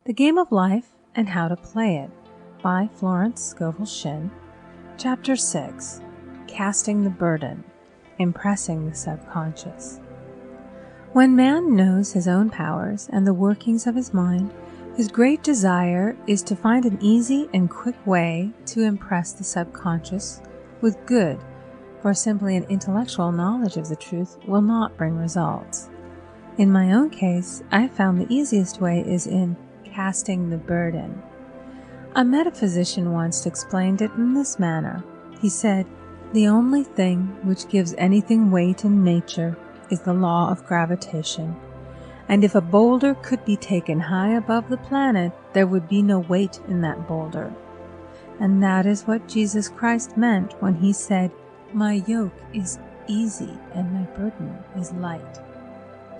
The Game of Life and How to Play It by Florence Scovel Shinn. Chapter 6. Casting the Burden, Impressing the Subconscious. When man knows his own powers and the workings of his mind, his great desire is to find an easy and quick way to impress the subconscious with good, for simply an intellectual knowledge of the truth will not bring results. In my own case, I have found the easiest way is in casting the burden. A metaphysician once explained it in this manner. He said, "The only thing which gives anything weight in nature is the law of gravitation, and if a boulder could be taken high above the planet, there would be no weight in that boulder." And that is what Jesus Christ meant when he said, "My yoke is easy and my burden is light."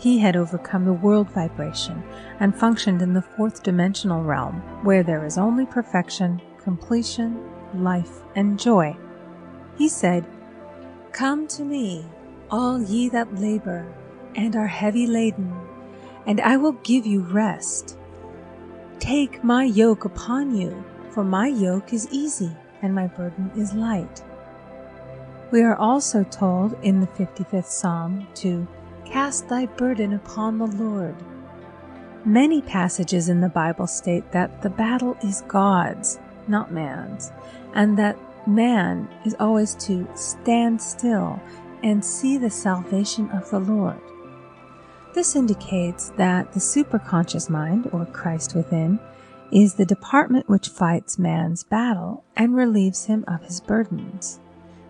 He had overcome the world vibration and functioned in the fourth dimensional realm, where there is only perfection, completion, life, and joy. He said, "Come to me, all ye that labor and are heavy laden, and I will give you rest. Take my yoke upon you, for my yoke is easy and my burden is light." We are also told in the 55th Psalm to cast thy burden upon the Lord. Many passages in the Bible state that the battle is God's, not man's, and that man is always to stand still and see the salvation of the Lord. This indicates that the superconscious mind, or Christ within, is the department which fights man's battle and relieves him of his burdens.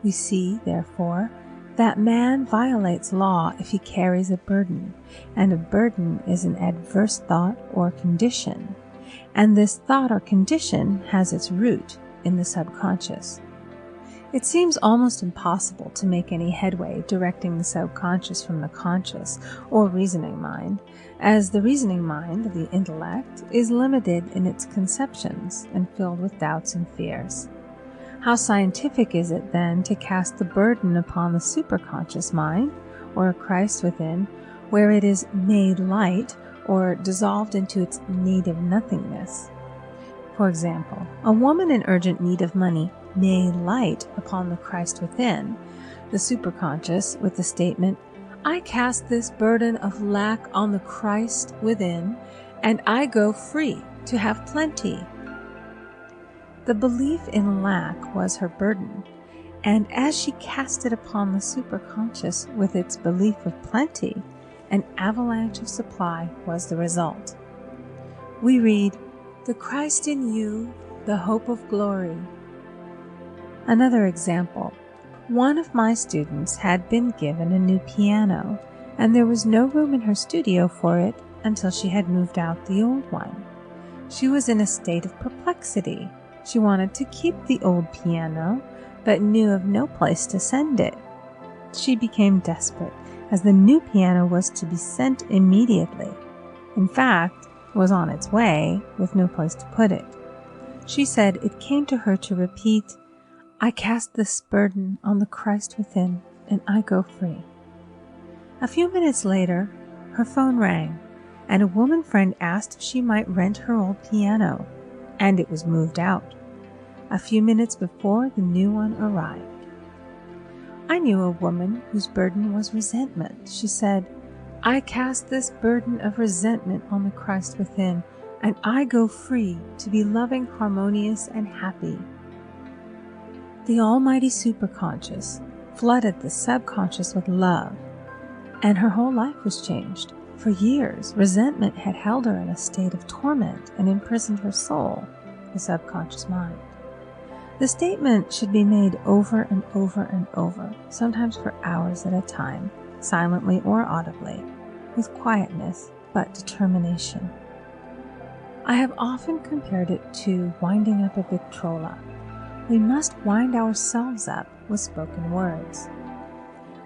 We see, therefore, that man violates law if he carries a burden, and a burden is an adverse thought or condition, and this thought or condition has its root in the subconscious. It seems almost impossible to make any headway directing the subconscious from the conscious or reasoning mind, as the reasoning mind, the intellect, is limited in its conceptions and filled with doubts and fears. How scientific is it then to cast the burden upon the superconscious mind, or Christ within, where it is made light or dissolved into its native nothingness? For example, a woman in urgent need of money may light upon the Christ within, the superconscious, with the statement, "I cast this burden of lack on the Christ within, and I go free to have plenty." The belief in lack was her burden, and as she cast it upon the superconscious with its belief of plenty, an avalanche of supply was the result. We read, "The Christ in you, the hope of glory." Another example. One of my students had been given a new piano, and there was no room in her studio for it until she had moved out the old one. She was in a state of perplexity. She wanted to keep the old piano, but knew of no place to send it. She became desperate, as the new piano was to be sent immediately. In fact, was on its way, with no place to put it. She said it came to her to repeat, "I cast this burden on the Christ within, and I go free." A few minutes later, her phone rang, and a woman friend asked if she might rent her old piano, and it was moved out a few minutes before the new one arrived. I knew a woman whose burden was resentment. She said, "I cast this burden of resentment on the Christ within, and I go free to be loving, harmonious, and happy." The almighty superconscious flooded the subconscious with love, and her whole life was changed. For years, resentment had held her in a state of torment and imprisoned her soul, the subconscious mind. The statement should be made over and over and over, sometimes for hours at a time, silently or audibly, with quietness but determination. I have often compared it to winding up a Victrola. We must wind ourselves up with spoken words.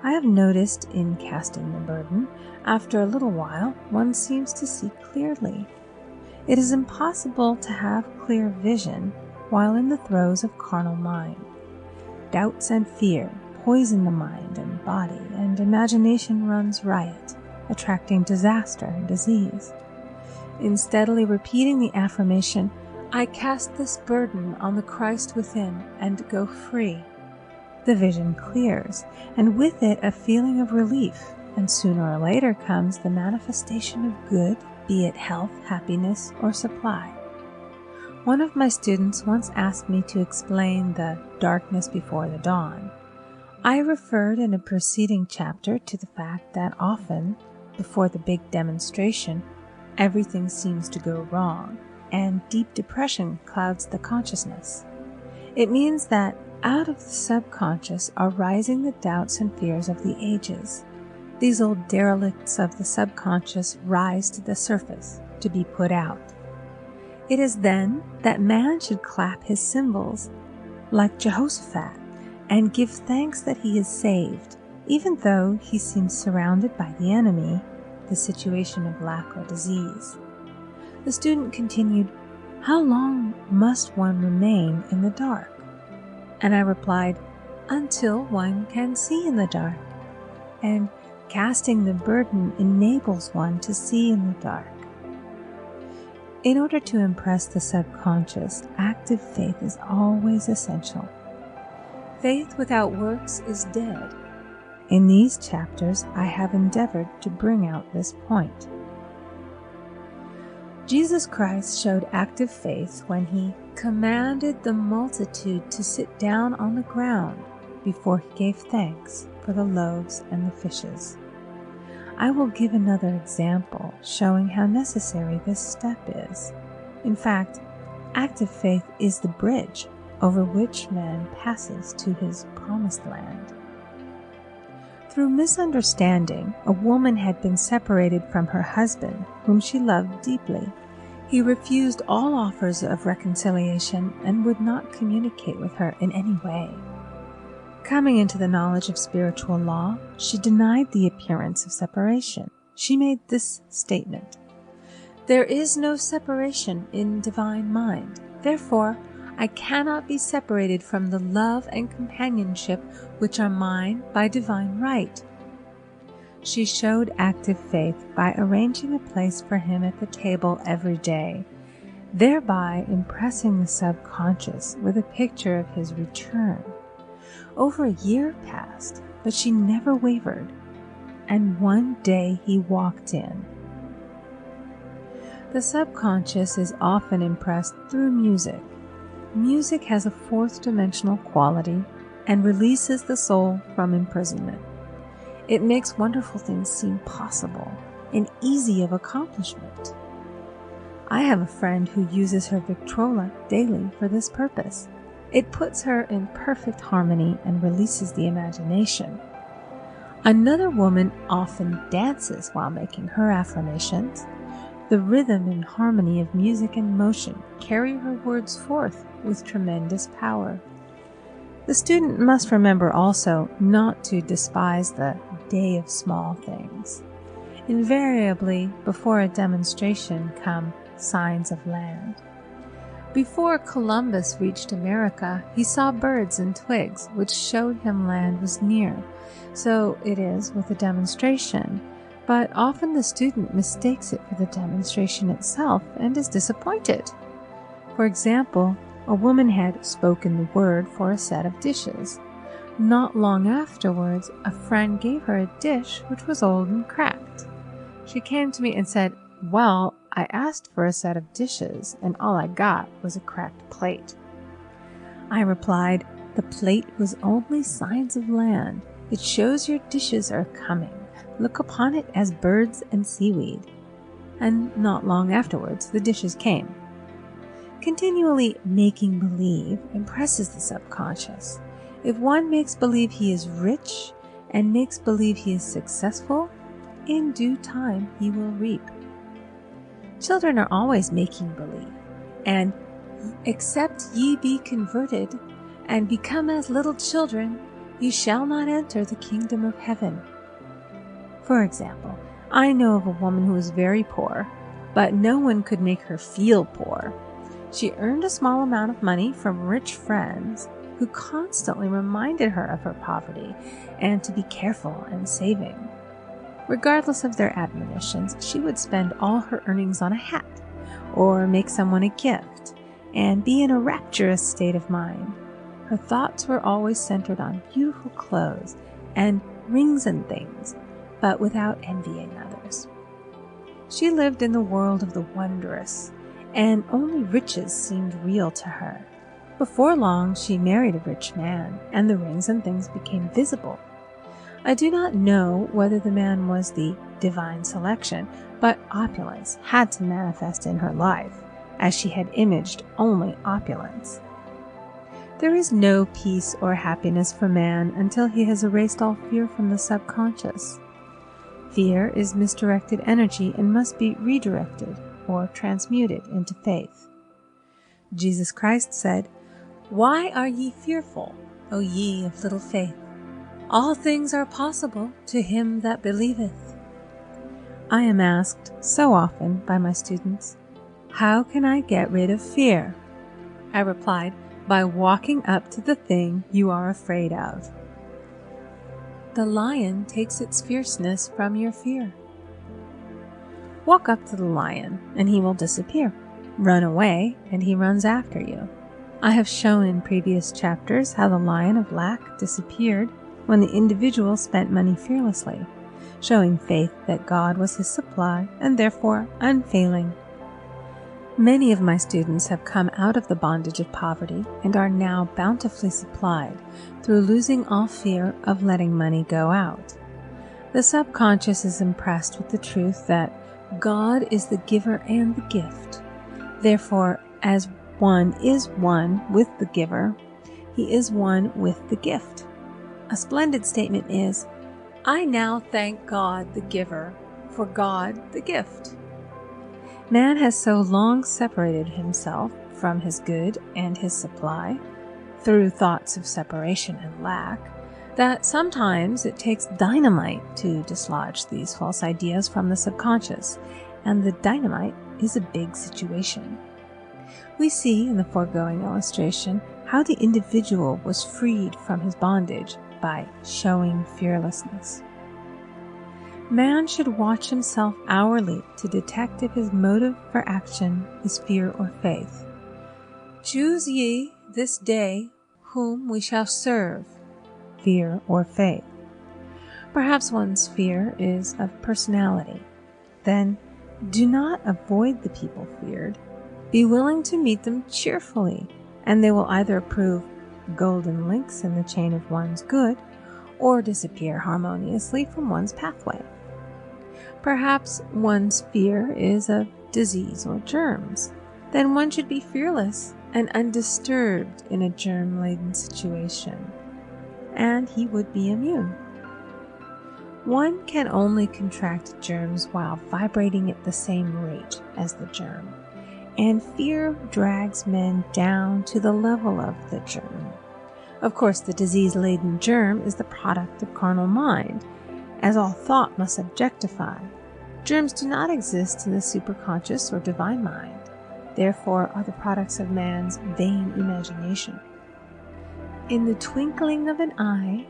I have noticed in casting the burden, after a little while, one seems to see clearly. It is impossible to have clear vision while in the throes of carnal mind. Doubts and fear poison the mind and body, and imagination runs riot, attracting disaster and disease. In steadily repeating the affirmation, "I cast this burden on the Christ within and go free," the vision clears, and with it a feeling of relief, and sooner or later comes the manifestation of good, be it health, happiness, or supply. One of my students once asked me to explain the darkness before the dawn. I referred in a preceding chapter to the fact that often, before the big demonstration, everything seems to go wrong, and deep depression clouds the consciousness. It means that out of the subconscious are rising the doubts and fears of the ages. These old derelicts of the subconscious rise to the surface to be put out. It is then that man should clap his cymbals, like Jehoshaphat, and give thanks that he is saved, even though he seems surrounded by the enemy, the situation of lack or disease. The student continued, "How long must one remain in the dark?" And I replied, "Until one can see in the dark." And casting the burden enables one to see in the dark. In order to impress the subconscious, active faith is always essential. Faith without works is dead. In these chapters, I have endeavored to bring out this point. Jesus Christ showed active faith when he commanded the multitude to sit down on the ground before he gave thanks for the loaves and the fishes. I will give another example showing how necessary this step is. In fact, active faith is the bridge over which man passes to his promised land. Through misunderstanding, a woman had been separated from her husband, whom she loved deeply. He refused all offers of reconciliation and would not communicate with her in any way. Coming into the knowledge of spiritual law, she denied the appearance of separation. She made this statement: "There is no separation in divine mind. Therefore, I cannot be separated from the love and companionship which are mine by divine right." She showed active faith by arranging a place for him at the table every day, thereby impressing the subconscious with a picture of his return. Over a year passed, but she never wavered, and one day he walked in. The subconscious is often impressed through music. Music has a fourth-dimensional quality and releases the soul from imprisonment. It makes wonderful things seem possible and easy of accomplishment. I have a friend who uses her Victrola daily for this purpose. It puts her in perfect harmony and releases the imagination. Another woman often dances while making her affirmations. The rhythm and harmony of music and motion carry her words forth with tremendous power. The student must remember also not to despise the day of small things. Invariably, before a demonstration come signs of land. Before Columbus reached America, he saw birds and twigs, which showed him land was near. So it is with a demonstration, but often the student mistakes it for the demonstration itself and is disappointed. For example, a woman had spoken the word for a set of dishes. Not long afterwards, a friend gave her a dish which was old and cracked. She came to me and said, "Well, I asked for a set of dishes, and all I got was a cracked plate." I replied, "The plate was only signs of land. It shows your dishes are coming. Look upon it as birds and seaweed." And not long afterwards, the dishes came. Continually making believe impresses the subconscious. If one makes believe he is rich and makes believe he is successful, in due time he will reap. Children are always making believe, and "Except ye be converted and become as little children, ye shall not enter the kingdom of heaven." For example, I know of a woman who was very poor, but no one could make her feel poor. She earned a small amount of money from rich friends who constantly reminded her of her poverty and to be careful and saving. Regardless of their admonitions, she would spend all her earnings on a hat, or make someone a gift, and be in a rapturous state of mind. Her thoughts were always centered on beautiful clothes and rings and things, but without envying others. She lived in the world of the wondrous, and only riches seemed real to her. Before long, she married a rich man, and the rings and things became visible. I do not know whether the man was the divine selection, but opulence had to manifest in her life, as she had imaged only opulence. There is no peace or happiness for man until he has erased all fear from the subconscious. Fear is misdirected energy and must be redirected or transmuted into faith. Jesus Christ said, "Why are ye fearful, O ye of little faith? All things are possible to him that believeth." I am asked so often by my students, "How can I get rid of fear?" I replied, by walking up to the thing you are afraid of. The lion takes its fierceness from your fear. Walk up to the lion, and he will disappear. Run away, and he runs after you. I have shown in previous chapters how the lion of lack disappeared when the individual spent money fearlessly, showing faith that God was his supply and therefore unfailing. Many of my students have come out of the bondage of poverty and are now bountifully supplied through losing all fear of letting money go out. The subconscious is impressed with the truth that God is the giver and the gift. Therefore, as one is one with the giver, he is one with the gift. A splendid statement is, "I now thank God the giver for God the gift." Man has so long separated himself from his good and his supply, through thoughts of separation and lack, that sometimes it takes dynamite to dislodge these false ideas from the subconscious, and the dynamite is a big situation. We see in the foregoing illustration how the individual was freed from his bondage by showing fearlessness. Man should watch himself hourly to detect if his motive for action is fear or faith. "Choose ye this day whom we shall serve, fear or faith." Perhaps one's fear is of personality. Then do not avoid the people feared. Be willing to meet them cheerfully, and they will either prove golden links in the chain of one's good, or disappear harmoniously from one's pathway. Perhaps one's fear is of disease or germs. Then one should be fearless and undisturbed in a germ-laden situation, and he would be immune. One can only contract germs while vibrating at the same rate as the germ, and fear drags men down to the level of the germ. Of course, the disease-laden germ is the product of carnal mind, as all thought must objectify. Germs do not exist in the superconscious or divine mind, therefore are the products of man's vain imagination. In the twinkling of an eye,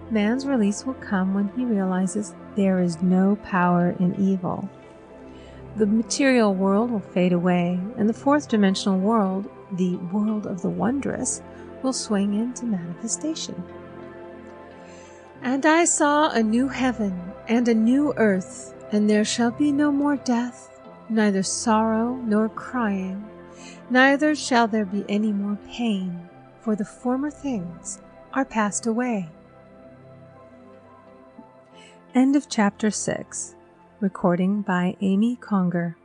man's release will come when he realizes there is no power in evil. The material world will fade away, and the fourth dimensional world, the world of the wondrous, will swing into manifestation. "And I saw a new heaven and a new earth, and there shall be no more death, neither sorrow nor crying, neither shall there be any more pain, for the former things are passed away." End of Chapter 6. Recording by Amy Conger.